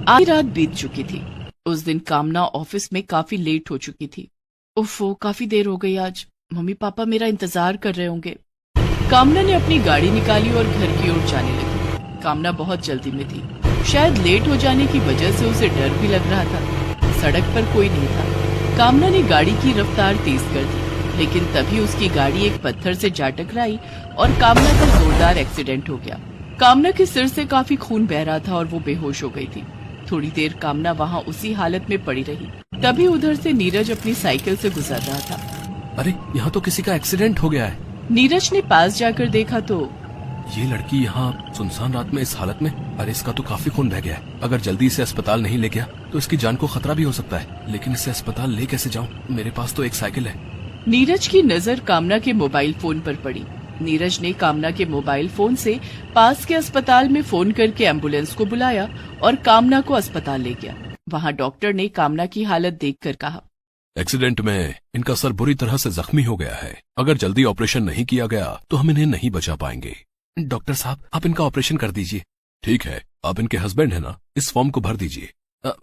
आधी रात बीत चुकी थी। उस दिन कामना ऑफिस में काफी लेट हो चुकी थी। उफ़ो, काफी देर हो गई आज। मम्मी पापा मेरा इंतजार कर रहे होंगे। कामना ने अपनी गाड़ी निकाली और घर की ओर जाने लगी। कामना बहुत जल्दी में थी। शायद लेट हो जाने की वजह से उसे डर भी लग रहा था। सड़क पर कोई नहीं था। कामना ने गाड़ी की रफ्तार तेज कर दी, लेकिन तभी उसकी गाड़ी एक पत्थर से जा टकराई और कामना का जोरदार एक्सीडेंट हो गया। कामना के सिर से काफी खून बह रहा था और वो बेहोश हो गई थी। थोड़ी देर कामना वहाँ उसी हालत में पड़ी रही। तभी उधर से नीरज अपनी साइकिल से गुजर रहा था। अरे, यहाँ तो किसी का एक्सीडेंट हो गया है। नीरज ने पास जाकर देखा तो ये लड़की यहाँ सुनसान रात में इस हालत में। अरे, इसका तो काफी खून बह गया है। अगर जल्दी इसे अस्पताल नहीं ले गया तो इसकी जान को खतरा भी हो सकता है। लेकिन इसे अस्पताल ले कैसे जाऊँ? मेरे पास तो एक साइकिल है। नीरज की नजर कामना के मोबाइल फोन पर पड़ी। नीरज ने कामना के मोबाइल फोन से पास के अस्पताल में फोन करके एम्बुलेंस को बुलाया और कामना को अस्पताल ले गया। वहाँ डॉक्टर ने कामना की हालत देखकर कहा, एक्सीडेंट में इनका सर बुरी तरह से जख्मी हो गया है। अगर जल्दी ऑपरेशन नहीं किया गया तो हम इन्हें नहीं बचा पाएंगे। डॉक्टर साहब, आप इनका ऑपरेशन कर दीजिए। ठीक है, आप इनके हस्बैंड है ना? इस फॉर्म को भर दीजिए।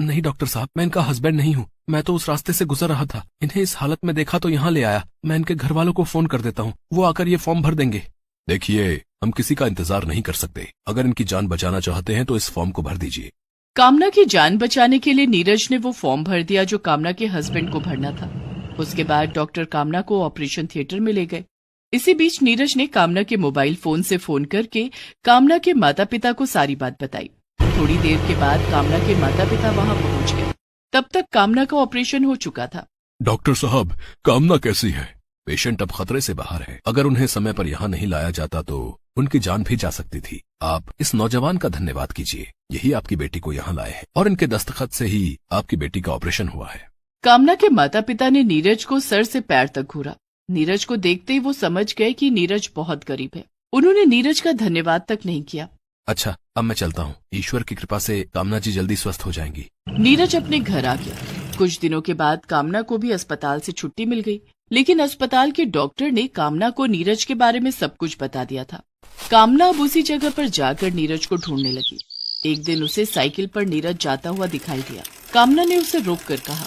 नहीं डॉक्टर साहब, मैं इनका हस्बैंड नहीं हूँ। मैं तो उस रास्ते से गुजर रहा था। इन्हें इस हालत में देखा तो यहाँ ले आया। मैं इनके घर वालों को फोन कर देता हूँ, वो आकर ये फॉर्म भर देंगे। देखिए, हम किसी का इंतजार नहीं कर सकते। अगर इनकी जान बचाना चाहते हैं तो इस फॉर्म को भर दीजिए। कामना की जान बचाने के लिए नीरज ने वो फॉर्म भर दिया जो कामना के हस्बैंड को भरना था। उसके बाद डॉक्टर कामना को ऑपरेशन थिएटर में ले गए। इसी बीच नीरज ने कामना के मोबाइल फोन से फोन करके कामना के माता पिता को सारी बात बताई। थोड़ी देर के बाद कामना के माता पिता वहां पहुंच गए। तब तक कामना का ऑपरेशन हो चुका था। डॉक्टर साहब, कामना कैसी है? पेशेंट अब खतरे से बाहर है। अगर उन्हें समय पर यहाँ नहीं लाया जाता तो उनकी जान भी जा सकती थी। आप इस नौजवान का धन्यवाद कीजिए। यही आपकी बेटी को यहाँ लाए हैं और इनके दस्तखत से ही आपकी बेटी का ऑपरेशन हुआ है। कामना के माता पिता ने नीरज को सर से पैर तक घूरा। नीरज को देखते ही वो समझ गए कि नीरज बहुत गरीब है। उन्होंने नीरज का धन्यवाद तक नहीं किया। अच्छा, अब मैं चलता हूँ। ईश्वर की कृपा से कामना जी जल्दी स्वस्थ हो जाएंगी। नीरज अपने घर आ गया। कुछ दिनों के बाद कामना को भी अस्पताल से छुट्टी मिल गई, लेकिन अस्पताल के डॉक्टर ने कामना को नीरज के बारे में सब कुछ बता दिया था। कामना अब उसी जगह पर जाकर नीरज को ढूंढने लगी। एक दिन उसे साइकिल पर नीरज जाता हुआ दिखाई दिया। कामना ने उसे रोककर कहा,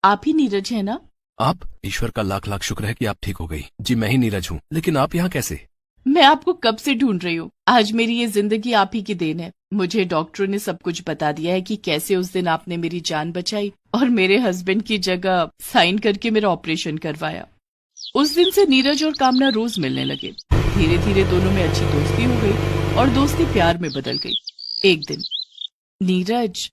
आप ही नीरज है ना? आप? ईश्वर का लाख लाख शुक्र है कि आप ठीक हो गई। जी, मैं ही नीरज हूँ। लेकिन आप यहाँ कैसे? मैं आपको कब से ढूंढ रही हूँ। आज मेरी ये जिंदगी आप ही की देन है। मुझे डॉक्टरों ने सब कुछ बता दिया है कि कैसे उस दिन आपने मेरी जान बचाई और मेरे हस्बैंड की जगह साइन करके मेरा ऑपरेशन करवाया। उस दिन से नीरज और कामना रोज मिलने लगे। धीरे धीरे दोनों में अच्छी दोस्ती हो गई और दोस्ती प्यार में बदल गई। एक दिन, नीरज,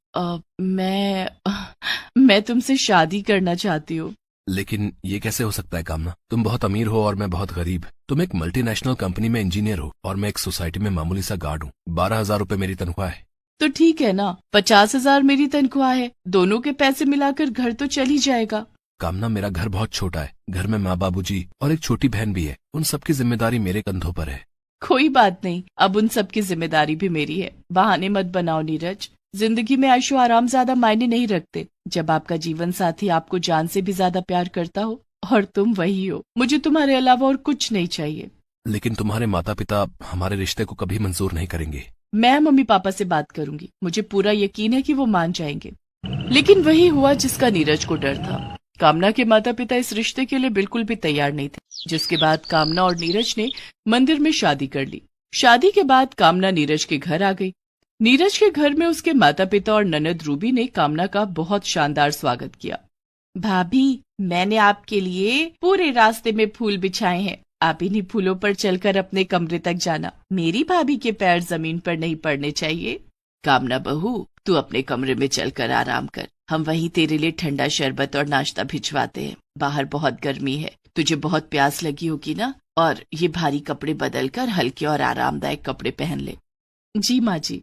मैं तुमसे शादी करना चाहती हूँ। लेकिन ये कैसे हो सकता है कामना? तुम बहुत अमीर हो और मैं बहुत गरीब। तुम एक मल्टीनेशनल कंपनी में इंजीनियर हो और मैं एक सोसाइटी में मामूली सा गार्ड हूँ। 12,000 रुपए मेरी तनख्वाह है। तो ठीक है ना, 50,000 मेरी तनख्वाह है। दोनों के पैसे मिलाकर घर तो चल ही जाएगा। कामना, मेरा घर बहुत छोटा है। घर में माँ बाबूजी और एक छोटी बहन भी है। उन सबकी जिम्मेदारी मेरे कंधों पर है। कोई बात नहीं, अब उन सबकी जिम्मेदारी भी मेरी है। बहाने मत बनाओ नीरज। जिंदगी में आयशो आराम ज्यादा मायने नहीं रखते। जब आपका जीवन साथी आपको जान से भी ज्यादा प्यार करता हो, और तुम वही हो। मुझे तुम्हारे अलावा और कुछ नहीं चाहिए। लेकिन तुम्हारे माता पिता हमारे रिश्ते को कभी मंजूर नहीं करेंगे। मैं मम्मी पापा से बात करूंगी। मुझे पूरा यकीन है कि वो मान जाएंगे। लेकिन वही हुआ जिसका नीरज को डर था। कामना के माता पिता इस रिश्ते के लिए बिल्कुल भी तैयार नहीं थे। जिसके बाद कामना और नीरज ने मंदिर में शादी कर ली। शादी के बाद कामना नीरज के घर आ गई। नीरज के घर में उसके माता पिता और ननद रूबी ने कामना का बहुत शानदार स्वागत किया। भाभी, मैंने आपके लिए पूरे रास्ते में फूल बिछाए हैं। आप इन्हीं फूलों पर चलकर अपने कमरे तक जाना। मेरी भाभी के पैर जमीन पर नहीं पड़ने चाहिए। कामना बहू, तू अपने कमरे में चलकर आराम कर। हम वहीं तेरे लिए ठंडा शरबत और नाश्ता भिजवाते हैं। बाहर बहुत गर्मी है, तुझे बहुत प्यास लगी होगी ना? और ये भारी कपड़े बदलकर हल्के और आरामदायक कपड़े पहन ले। जी माँ जी।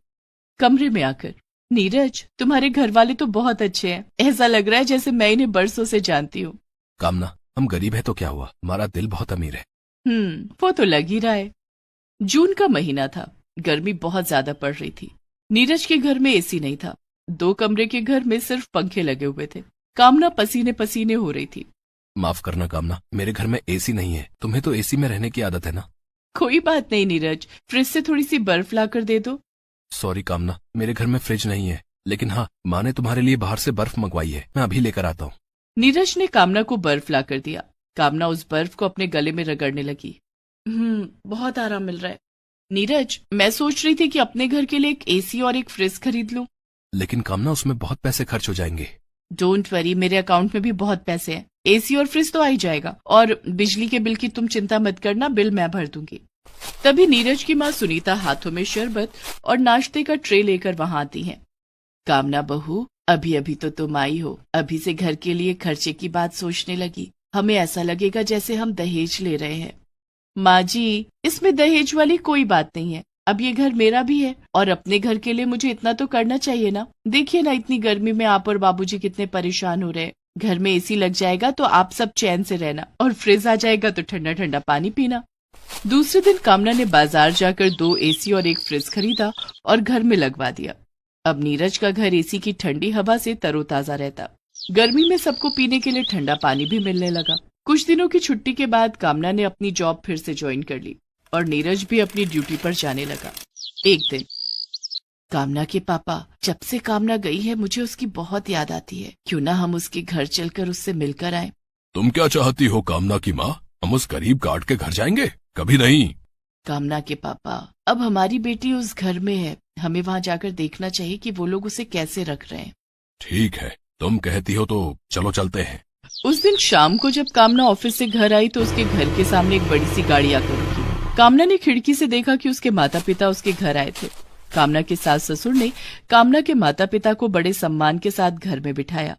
कमरे में आकर, नीरज, तुम्हारे घर वाले तो बहुत अच्छे हैं। ऐसा लग रहा है जैसे मैं इन्हें बरसों से जानती हूँ। कामना, हम गरीब है तो क्या हुआ? हमारा दिल बहुत अमीर है। वो तो लग ही रहा है। जून का महीना था। गर्मी बहुत ज्यादा पड़ रही थी। नीरज के घर में एसी नहीं था। 2 कमरे के घर में सिर्फ पंखे लगे हुए थे। कामना पसीने पसीने हो रही थी। माफ करना कामना, मेरे घर में एसी नहीं है। तुम्हें तो एसी में रहने की आदत है ना? कोई बात नहीं नीरज, फ्रिज से थोड़ी सी बर्फ लाकर दे दो। सॉरी कामना, मेरे घर में फ्रिज नहीं है। लेकिन हाँ, माँ ने तुम्हारे लिए बाहर से बर्फ मंगवाई है, मैं अभी लेकर आता हूँ। नीरज ने कामना को बर्फ ला कर दिया। कामना उस बर्फ को अपने गले में रगड़ने लगी। बहुत आराम मिल रहा है। नीरज, मैं सोच रही थी कि अपने घर के लिए एक एसी और एक फ्रिज खरीद लूं। लेकिन कामना, उसमें बहुत पैसे खर्च हो जाएंगे। डोंट वरी, मेरे अकाउंट में भी बहुत पैसे हैं। एसी और फ्रिज तो आ ही जाएगा, और बिजली के बिल की तुम चिंता मत करना, बिल मैं भर दूंगी। तभी नीरज की माँ सुनीता हाथों में शरबत और नाश्ते का ट्रे लेकर वहां आती है। कामना बहू, अभी अभी तो तुम आई हो, अभी से घर के लिए खर्चे की बात सोचने लगी। हमें ऐसा लगेगा जैसे हम दहेज ले रहे हैं। माँ जी, इसमें दहेज वाली कोई बात नहीं है। अब ये घर मेरा भी है, और अपने घर के लिए मुझे इतना तो करना चाहिए ना। देखिए ना, इतनी गर्मी में आप और बाबूजी कितने परेशान हो रहे हैं। घर में एसी लग जाएगा तो आप सब चैन से रहना, और फ्रिज आ जाएगा तो ठंडा ठंडा पानी पीना। दूसरे दिन कामना ने बाजार जाकर 2 एसी और एक फ्रिज खरीदा और घर में लगवा दिया। अब नीरज का घर एसी की ठंडी हवा से तरोताजा रहता। गर्मी में सबको पीने के लिए ठंडा पानी भी मिलने लगा। कुछ दिनों की छुट्टी के बाद कामना ने अपनी जॉब फिर से ज्वाइन कर ली और नीरज भी अपनी ड्यूटी पर जाने लगा। एक दिन, कामना के पापा, जब से कामना गई है मुझे उसकी बहुत याद आती है। क्यों ना हम उसके घर चलकर उससे मिलकर आए। तुम क्या चाहती हो कामना की माँ? हम उस गरीब गार्ड के घर जाएंगे? कभी नहीं। कामना के पापा, अब हमारी बेटी उस घर में है, हमें वहाँ जाकर देखना चाहिए कि वो लोग उसे कैसे रख रहे हैं। ठीक है, तुम कहती हो तो चलो चलते हैं। उस दिन शाम को जब कामना ऑफिस से घर आई तो उसके घर के सामने एक बड़ी सी गाड़ी आकर रुकी। कामना ने खिड़की से देखा कि उसके माता पिता उसके घर आए थे। कामना के सास ससुर ने कामना के माता पिता को बड़े सम्मान के साथ घर में बिठाया।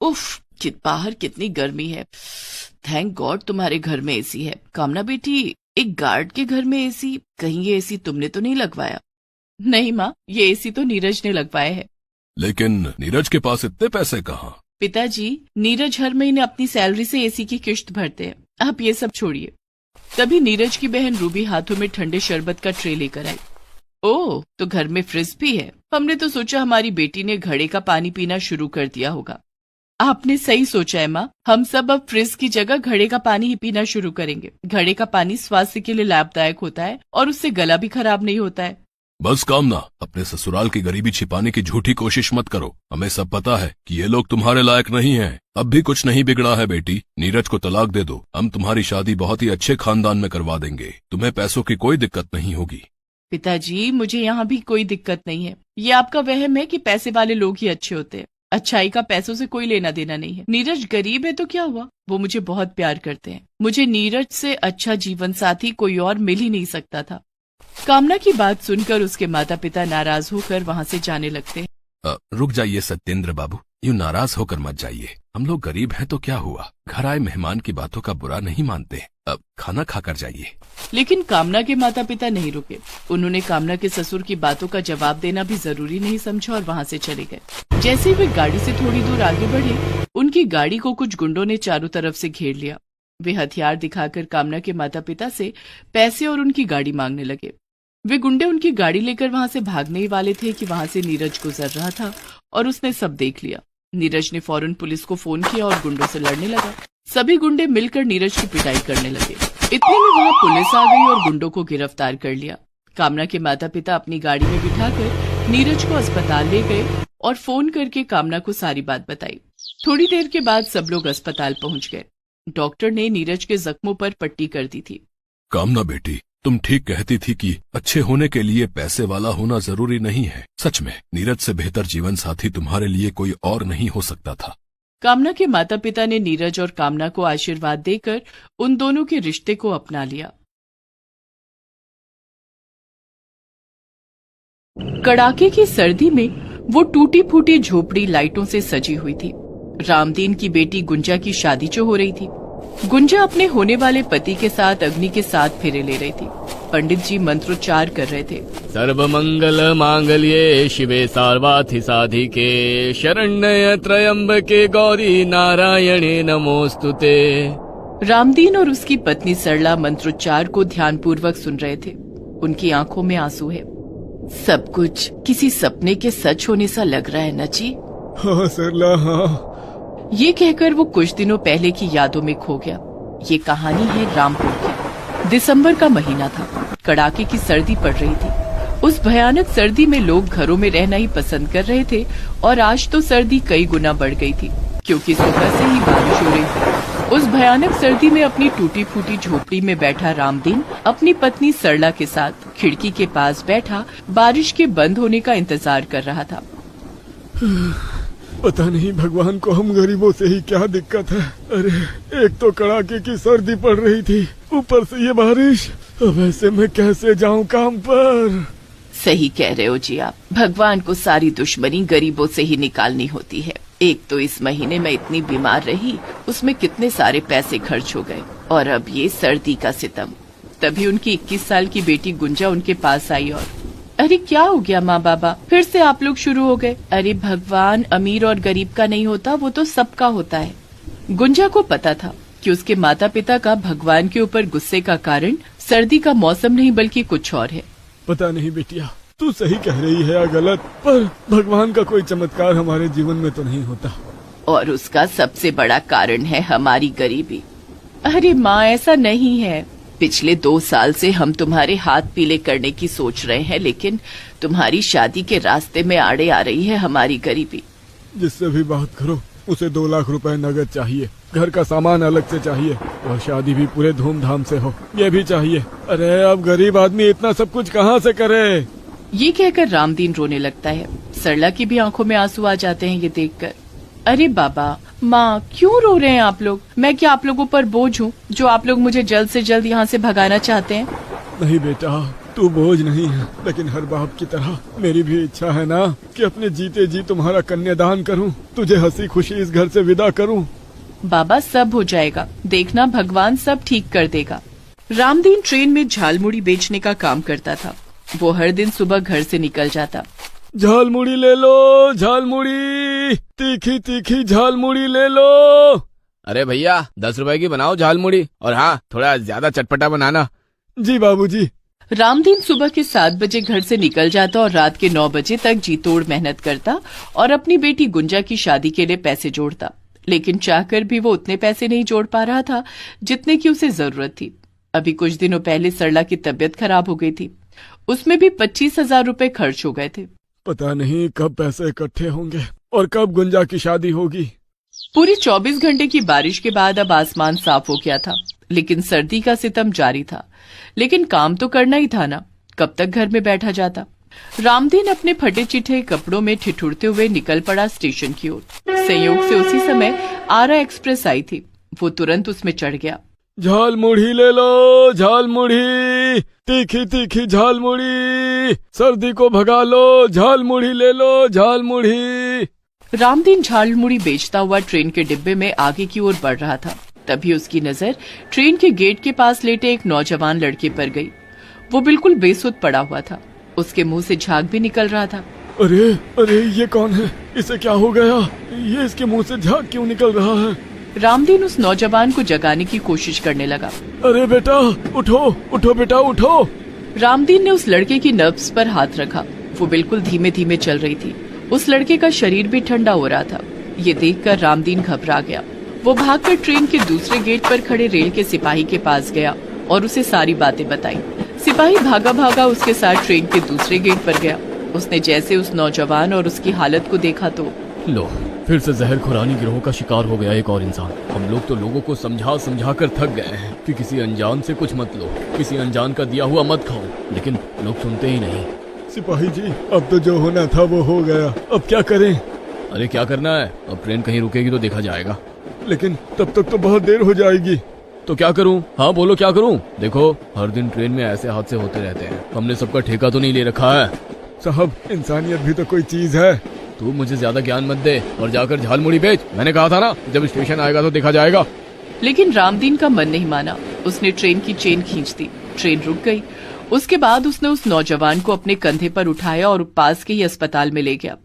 उफ, बाहर कितनी गर्मी है। थैंक गॉड तुम्हारे घर में एसी है। कामना बेटी, एक गार्ड के घर में एसी? कहीं ये एसी तुमने तो नहीं लगवाया? नहीं माँ, ये एसी तो नीरज ने लगवाया है। लेकिन नीरज के पास इतने पैसे कहाँ? पिताजी, नीरज हर महीने अपनी सैलरी से एसी की किश्त भरते हैं। आप ये सब छोड़िए। तभी नीरज की बहन रूबी हाथों में ठंडे शरबत का ट्रे लेकर आई। ओह, तो घर में फ्रिज भी है। हमने तो सोचा हमारी बेटी ने घड़े का पानी पीना शुरू कर दिया होगा। आपने सही सोचा है माँ, हम सब अब फ्रिज की जगह घड़े का पानी ही पीना शुरू करेंगे। घड़े का पानी स्वास्थ्य के लिए लाभदायक होता है और उससे गला भी खराब नहीं होता है। बस कामना, अपने ससुराल की गरीबी छिपाने की झूठी कोशिश मत करो। हमें सब पता है कि ये लोग तुम्हारे लायक नहीं हैं। अब भी कुछ नहीं बिगड़ा है बेटी, नीरज को तलाक दे दो। हम तुम्हारी शादी बहुत ही अच्छे खानदान में करवा देंगे। तुम्हें पैसों की कोई दिक्कत नहीं होगी। पिताजी, मुझे यहाँ भी कोई दिक्कत नहीं है। ये आपका वहम है कि पैसे वाले लोग ही अच्छे होते हैं। अच्छाई का पैसों से कोई लेना देना नहीं है। नीरज गरीब है तो क्या हुआ, वो मुझे बहुत प्यार करते हैं। मुझे नीरज से अच्छा जीवन साथी कोई और मिल ही नहीं सकता था। कामना की बात सुनकर उसके माता पिता नाराज होकर वहाँ से जाने लगते हैं। रुक जाइए सत्येंद्र बाबू, यूँ नाराज होकर मत जाइए। हम लोग गरीब हैं तो क्या हुआ, घर आए मेहमान की बातों का बुरा नहीं मानते। अब खाना खाकर जाइए। लेकिन कामना के माता पिता नहीं रुके। उन्होंने कामना के ससुर की बातों का जवाब देना भी जरूरी नहीं समझा और वहाँ से चले गए। जैसे ही वे गाड़ी से थोड़ी दूर आगे बढ़े, उनकी गाड़ी को कुछ गुंडों ने चारों तरफ से घेर लिया। वे हथियार दिखाकर कामना के माता पिता से पैसे और उनकी गाड़ी मांगने लगे। वे गुंडे उनकी गाड़ी लेकर वहां से भागने ही वाले थे कि वहां से नीरज गुजर रहा था और उसने सब देख लिया। नीरज ने फौरन पुलिस को फोन किया और गुंडों से लड़ने लगा। सभी गुंडे मिलकर नीरज की पिटाई करने लगे। इतने में वहां पुलिस आ गई और गुंडों को गिरफ्तार कर लिया। कामना के माता पिता अपनी गाड़ी में बिठाकर नीरज को अस्पताल ले गए और फोन करके कामना को सारी बात बताई। थोड़ी देर के बाद सब लोग अस्पताल पहुंच गए। डॉक्टर ने नीरज के जख्मों पर पट्टी कर दी थी। कामना बेटी, तुम ठीक कहती थी कि अच्छे होने के लिए पैसे वाला होना जरूरी नहीं है। सच में नीरज से बेहतर जीवन साथी तुम्हारे लिए कोई और नहीं हो सकता था। कामना के माता पिता ने नीरज और कामना को आशीर्वाद देकर उन दोनों के रिश्ते को अपना लिया। कड़ाके की सर्दी में वो टूटी फूटी झोपड़ी लाइटों से सजी हुई थी। रामदीन की बेटी गुंजा की शादी जो हो रही थी। गुंजा अपने होने वाले पति के साथ अग्नि के 7 फेरे ले रही थी। पंडित जी मंत्रोच्चार कर रहे थे। सर्वमंगल मांगल्ये शिवे सार्वार्थि साधिके शरण्य त्र्यंबके गौरी नारायणे नमोस्तुते। रामदीन और उसकी पत्नी सरला मंत्रोच्चार को ध्यानपूर्वक सुन रहे थे। उनकी आंखों में आंसू है। सब कुछ किसी सपने के सच होने सा लग रहा है न जी? हाँ सरला, हाँ। ये कहकर वो कुछ दिनों पहले की यादों में खो गया। ये कहानी है रामपुर की। दिसंबर का महीना था। कड़ाके की सर्दी पड़ रही थी। उस भयानक सर्दी में लोग घरों में रहना ही पसंद कर रहे थे और आज तो सर्दी कई गुना बढ़ गई थी क्योंकि सुबह से ही बारिश हो रही थी। उस भयानक सर्दी में अपनी टूटी फूटी झोपड़ी में बैठा रामदीन अपनी पत्नी सरला के साथ खिड़की के पास बैठा बारिश के बंद होने का इंतजार कर रहा था। पता नहीं भगवान को हम गरीबों से ही क्या दिक्कत है। अरे एक तो कड़ाके की सर्दी पड़ रही थी, ऊपर से ये बारिश। अब ऐसे मैं कैसे जाऊं काम पर? सही कह रहे हो जी आप। भगवान को सारी दुश्मनी गरीबों से ही निकालनी होती है। एक तो इस महीने में इतनी बीमार रही, उसमें कितने सारे पैसे खर्च हो गए और अब ये सर्दी का सितम। तभी उनकी 21 साल की बेटी गुंजा उनके पास आई और अरे क्या हो गया माँ बाबा, फिर से आप लोग शुरू हो गए? अरे भगवान अमीर और गरीब का नहीं होता, वो तो सबका होता है। गुंजा को पता था कि उसके माता पिता का भगवान के ऊपर गुस्से का कारण सर्दी का मौसम नहीं बल्कि कुछ और है। पता नहीं बेटिया, तू सही कह रही है या गलत, पर भगवान का कोई चमत्कार हमारे जीवन में तो नहीं होता। और उसका सबसे बड़ा कारण है हमारी गरीबी। अरे माँ ऐसा नहीं है, पिछले 2 साल से हम तुम्हारे हाथ पीले करने की सोच रहे हैं, लेकिन तुम्हारी शादी के रास्ते में आड़े आ रही है हमारी गरीबी। जिससे भी बात करो उसे 2 लाख रुपए नगद चाहिए, घर का सामान अलग से चाहिए और शादी भी पूरे धूमधाम से हो, ये भी चाहिए। अरे अब गरीब आदमी इतना सब कुछ कहाँ से करे? ये कहकर रामदीन रोने लगता है। सरला की भी आंखों में आंसू आ जाते हैं ये देखकर। अरे बाबा माँ क्यों रो रहे हैं आप लोग? मैं क्या आप लोगों पर बोझ हूँ जो आप लोग मुझे जल्द से जल्द यहाँ से भगाना चाहते हैं? नहीं बेटा, तू बोझ नहीं है, लेकिन हर बाप की तरह मेरी भी इच्छा है ना कि अपने जीते जी तुम्हारा कन्यादान करूं, तुझे हंसी खुशी इस घर से विदा करूं। बाबा सब हो जाएगा, देखना भगवान सब ठीक कर देगा। रामदीन ट्रेन में झालमुड़ी बेचने का काम करता था। वो हर दिन सुबह घर से निकल जाता। झालमुड़ी ले लो, झालमुड़ी, तीखी तीखी झालमुड़ी ले लो। अरे भैया 10 रुपए की बनाओ झालमुड़ी, और हाँ थोड़ा ज्यादा चटपटा बनाना। जी बाबूजी। रामदीन सुबह के 7 बजे घर से निकल जाता और रात के 9 बजे तक जी तोड़ मेहनत करता और अपनी बेटी गुंजा की शादी के लिए पैसे जोड़ता। लेकिन चाहकर भी वो उतने पैसे नहीं जोड़ पा रहा था जितने की उसे जरूरत थी। अभी कुछ दिनों पहले सरला की तबीयत खराब हो गई थी, उसमें भी 25,000 रुपए खर्च हो गए थे। पता नहीं कब पैसे इकट्ठे होंगे और कब गुंजा की शादी होगी। पूरी 24 घंटे की बारिश के बाद अब आसमान साफ हो गया था, लेकिन सर्दी का सितम जारी था। लेकिन काम तो करना ही था ना, कब तक घर में बैठा जाता। रामदीन अपने फटे चिट्ठे कपड़ों में ठिठुरते हुए निकल पड़ा स्टेशन की ओर। संयोग से उसी समय आरा एक्सप्रेस आई थी। वो तुरंत उसमें चढ़ गया। झालमुड़ी ले लो, झालमुड़ी, तीखी तीखी झालमुड़ी, सर्दी को भगा लो, झालमुड़ी ले लो, झालमुड़ी। रामदीन झालमुड़ी बेचता हुआ ट्रेन के डिब्बे में आगे की ओर बढ़ रहा था। तभी उसकी नजर ट्रेन के गेट के पास लेटे एक नौजवान लड़के पर गई। वो बिल्कुल बेसुध पड़ा हुआ था, उसके मुंह से झाग भी निकल रहा था। अरे अरे ये कौन है? इसे क्या हो गया? ये इसके मुंह से झाग क्यों निकल रहा है? रामदीन उस नौजवान को जगाने की कोशिश करने लगा। अरे बेटा उठो, उठो बेटा उठो। रामदीन ने उस लड़के की नब्ज पर हाथ रखा। वो बिल्कुल धीमे धीमे चल रही थी। उस लड़के का शरीर भी ठंडा हो रहा था। ये देखकर रामदीन घबरा गया। वो भागकर ट्रेन के दूसरे गेट पर खड़े रेल के सिपाही के पास गया और उसे सारी बातें बताई। सिपाही भागा भागा उसके साथ ट्रेन के दूसरे गेट पर गया। उसने जैसे उस नौजवान और उसकी हालत को देखा तो लो, फिर से जहर खुरानी गिरोह का शिकार हो गया एक और इंसान। हम लोग तो लोगों को समझा समझा कर थक गए हैं कि किसी अनजान से कुछ मत लो, किसी अनजान का दिया हुआ मत खाओ, लेकिन लोग सुनते ही नहीं। सिपाही जी, अब तो जो होना था वो हो गया, अब क्या करें? अरे क्या करना है, अब ट्रेन कहीं रुकेगी तो देखा जाएगा। लेकिन तब तक तो बहुत देर हो जाएगी। तो क्या करूं? हाँ बोलो क्या करूं? देखो हर दिन ट्रेन में ऐसे हादसे होते रहते हैं, हमने सबका ठेका तो नहीं ले रखा है। साहब, इंसानियत भी तो कोई चीज है। तू मुझे ज्यादा ज्ञान मत दे और जाकर झालमुड़ी बेच। मैंने कहा था ना, जब स्टेशन आएगा तो देखा जाएगा। लेकिन रामदीन का मन नहीं माना। उसने ट्रेन की चेन खींच दी। ट्रेन रुक गई। उसके बाद उसने उस नौजवान को अपने कंधे पर उठाया और पास के ही अस्पताल में ले गया।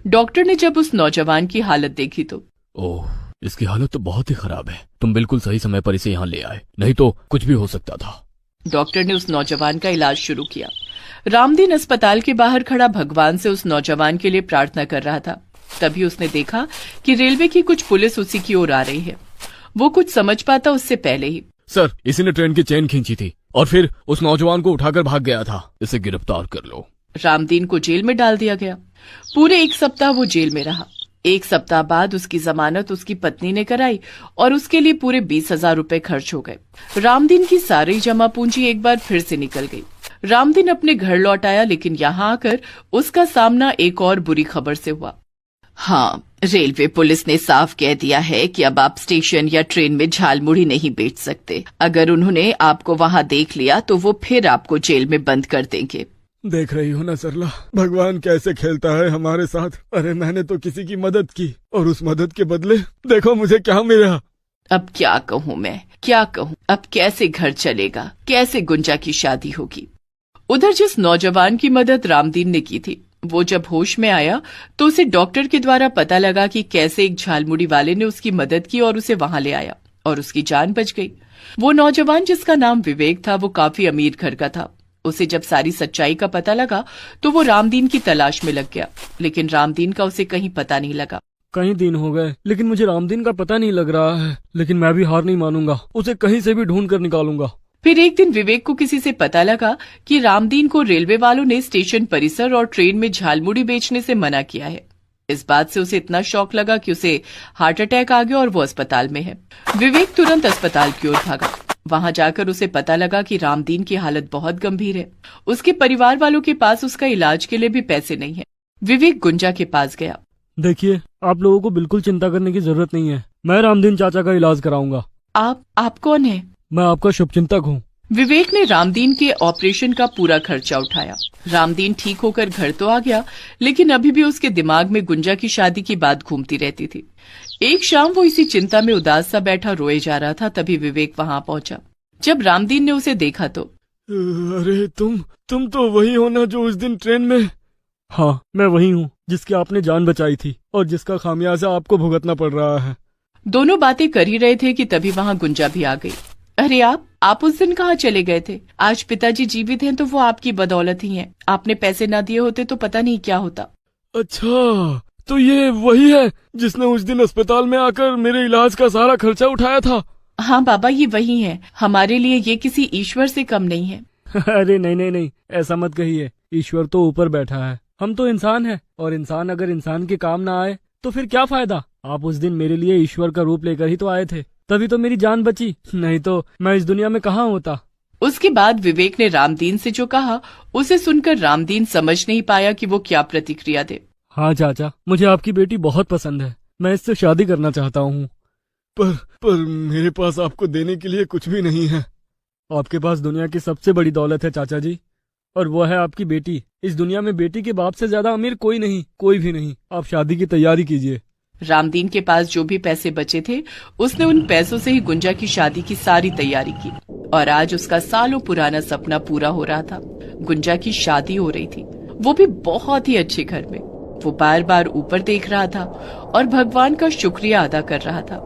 डॉक्टर ने जब उस नौजवान की हालत देखी तो ओह, इसकी हालत तो बहुत ही खराब है। तुम बिल्कुल सही समय पर इसे यहाँ ले आए, नहीं तो कुछ भी हो सकता था। डॉक्टर ने उस नौजवान का इलाज शुरू किया। रामदीन अस्पताल के बाहर खड़ा भगवान से उस नौजवान के लिए प्रार्थना कर रहा था। तभी उसने देखा कि रेलवे की कुछ पुलिस उसी की ओर आ रही है। वो कुछ समझ पाता उससे पहले ही। सर, इसी ने ट्रेन की चेन खींची थी और फिर उस नौजवान को उठाकर भाग गया था। इसे गिरफ्तार कर लो। रामदीन को जेल में डाल दिया गया। पूरे 1 सप्ताह वो जेल में रहा। 1 सप्ताह बाद उसकी जमानत उसकी पत्नी ने कराई और उसके लिए पूरे 20,000 रुपए खर्च हो गए। रामदीन की सारी जमा पूंजी एक बार फिर से निकल गई। रामदीन अपने घर लौट आया, लेकिन यहाँ आकर उसका सामना एक और बुरी खबर से हुआ। हाँ, रेलवे पुलिस ने साफ कह दिया है कि अब आप स्टेशन या ट्रेन में झालमुड़ी नहीं बेच सकते। अगर उन्होंने आपको वहाँ देख लिया तो वो फिर आपको जेल में बंद कर देंगे। देख रही हो ना सरला, भगवान कैसे खेलता है हमारे साथ। अरे मैंने तो किसी की मदद की और उस मदद के बदले देखो मुझे क्या मिला। अब क्या कहूँ मैं, क्या कहूँ। अब कैसे घर चलेगा, कैसे गुंजा की शादी होगी। उधर जिस नौजवान की मदद रामदीन ने की थी, वो जब होश में आया तो उसे डॉक्टर के द्वारा पता लगा कि कैसे एक झालमुड़ी वाले ने उसकी मदद की और उसे वहां ले आया और उसकी जान बच गई। वो नौजवान जिसका नाम विवेक था, वो काफी अमीर घर का था। उसे जब सारी सच्चाई का पता लगा तो वो रामदीन की तलाश में लग गया, लेकिन रामदीन का उसे कहीं पता नहीं लगा। कई दिन हो गए लेकिन मुझे रामदीन का पता नहीं लग रहा है, लेकिन मैं भी हार नहीं मानूंगा, उसे कहीं से भी ढूंढ कर निकालूंगा। फिर एक दिन विवेक को किसी से पता लगा कि रामदीन को रेलवे वालों ने स्टेशन परिसर और ट्रेन में झालमुड़ी बेचने से मना किया है। इस बात से उसे इतना शौक लगा कि उसे हार्ट अटैक आ गया और वो अस्पताल में है। विवेक तुरंत अस्पताल की ओर भागा। वहां जाकर उसे पता लगा कि रामदीन की हालत बहुत गंभीर है। उसके परिवार वालों के पास उसका इलाज के लिए भी पैसे नहीं है। विवेक गुंजा के पास गया। देखिए, आप लोगों को बिल्कुल चिंता करने की जरूरत नहीं है, मैं रामदीन चाचा का इलाज कराऊंगा। आप कौन है? मैं आपका शुभचिंतक हूँ। विवेक ने रामदीन के ऑपरेशन का पूरा खर्चा उठाया। रामदीन ठीक होकर घर तो आ गया, लेकिन अभी भी उसके दिमाग में गुंजा की शादी की बात घूमती रहती थी। एक शाम वो इसी चिंता में उदास सा बैठा रोए जा रहा था, तभी विवेक वहां पहुंचा। जब रामदीन ने उसे देखा तो, अरे तुम तो वही हो ना जो उस दिन ट्रेन में। हाँ, मैं वही हूँ जिसकी आपने जान बचाई थी और जिसका खामियाजा आपको भुगतना पड़ रहा है। दोनों बातें कर ही रहे थे कि तभी वहां गुंजा भी आ गई। अरे आप उस दिन कहाँ चले गए थे? आज पिताजी जीवित हैं तो वो आपकी बदौलत ही हैं। आपने पैसे ना दिए होते तो पता नहीं क्या होता। अच्छा, तो ये वही है जिसने उस दिन अस्पताल में आकर मेरे इलाज का सारा खर्चा उठाया था? हाँ बाबा, ये वही है। हमारे लिए ये किसी ईश्वर से कम नहीं है। अरे नहीं, ऐसा मत कहिए। ईश्वर तो ऊपर बैठा है, हम तो इंसान हैं, और इंसान अगर इंसान के काम ना आए तो फिर क्या फायदा। आप उस दिन मेरे लिए ईश्वर का रूप लेकर ही तो आए थे, तभी तो मेरी जान बची, नहीं तो मैं इस दुनिया में कहाँ होता। उसके बाद विवेक ने रामदीन से जो कहा, उसे सुनकर रामदीन समझ नहीं पाया कि वो क्या प्रतिक्रिया दे। हाँ चाचा, मुझे आपकी बेटी बहुत पसंद है, मैं इससे शादी करना चाहता हूँ। पर मेरे पास आपको देने के लिए कुछ भी नहीं है। आपके पास दुनिया की सबसे बड़ी दौलत है चाचा जी, और वो है आपकी बेटी। इस दुनिया में बेटी के बाप से ज्यादा अमीर कोई नहीं, कोई भी नहीं। आप शादी की तैयारी कीजिए। रामदीन के पास जो भी पैसे बचे थे, उसने उन पैसों से ही गुंजा की शादी की सारी तैयारी की, और आज उसका सालों पुराना सपना पूरा हो रहा था। गुंजा की शादी हो रही थी, वो भी बहुत ही अच्छे घर में। वो बार बार ऊपर देख रहा था और भगवान का शुक्रिया अदा कर रहा था।